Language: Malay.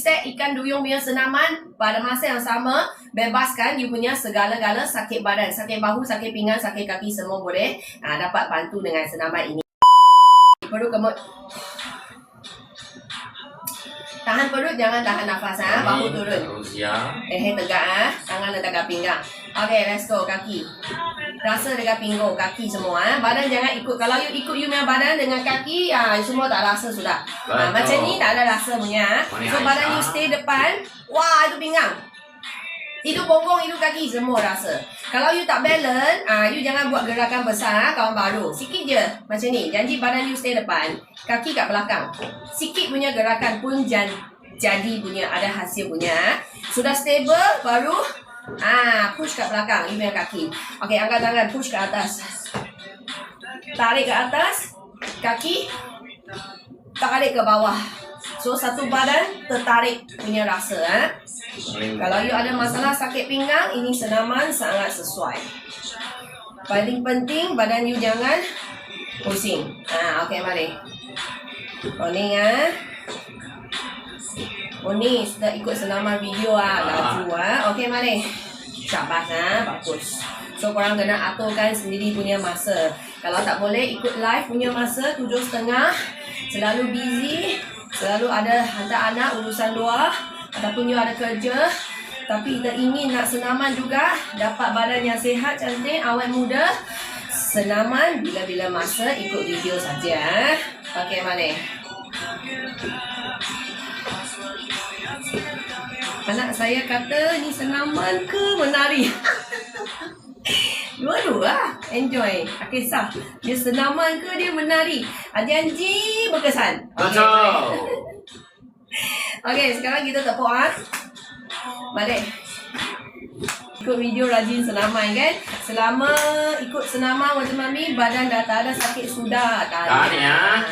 Set ikan duyung punya senaman pada masa yang sama, bebaskan you punya segala-gala sakit badan, sakit bahu, sakit pinggang, sakit kaki semua boleh dapat bantu dengan senaman ini. Perut kemut. Tahan perut, jangan tahan nafas bahu turun. Tegak tangan letak kat pinggang. Okay, let's go. Kaki. Rasa dekat pinggul, kaki semua Badan jangan ikut. Kalau you ikut you punya badan dengan kaki, semua tak rasa sudah. Macam ni tak ada rasa punya. So badan you stay depan. Wah, itu pinggang, itu punggung, itu kaki, semua rasa. Kalau you tak balance, you jangan buat gerakan besar kawan baru. Sikit je macam ni. Janji badan you stay depan, kaki kat belakang. Sikit punya gerakan pun jadi punya, ada hasil punya. Sudah stable, baru push kat belakang, you punya kaki. Okay, angkat tangan, push ke atas. Tarik ke atas, kaki tarik ke bawah. So satu badan tertarik punya rasa. Kalau you ada masalah sakit pinggang, ini senaman sangat sesuai. Paling penting badan you jangan pusing. Okay, mari. Morning Morning, sudah ikut senaman video laju Okay, mari. Syabas bagus. So korang kena aturkan sendiri punya masa. Kalau tak boleh ikut live punya masa 7.30, selalu busy, selalu ada hantar anak urusan luar, ataupun you ada kerja, tapi kita ingin nak senaman juga, dapat badan yang sihat, cantik, awet muda. Senaman bila-bila masa, ikut video saja. Okay, mana? Anak saya kata ni senaman ke menari? Dua-dua enjoy. Okay, sah. Dia senaman ke dia menari? Janji berkesan. Betul. Okay, sekarang kita tepuk balik. Ikut video rajin senaman kan. Selama ikut senaman macam Mami, badan dah tak ada sakit sudah. Tak ada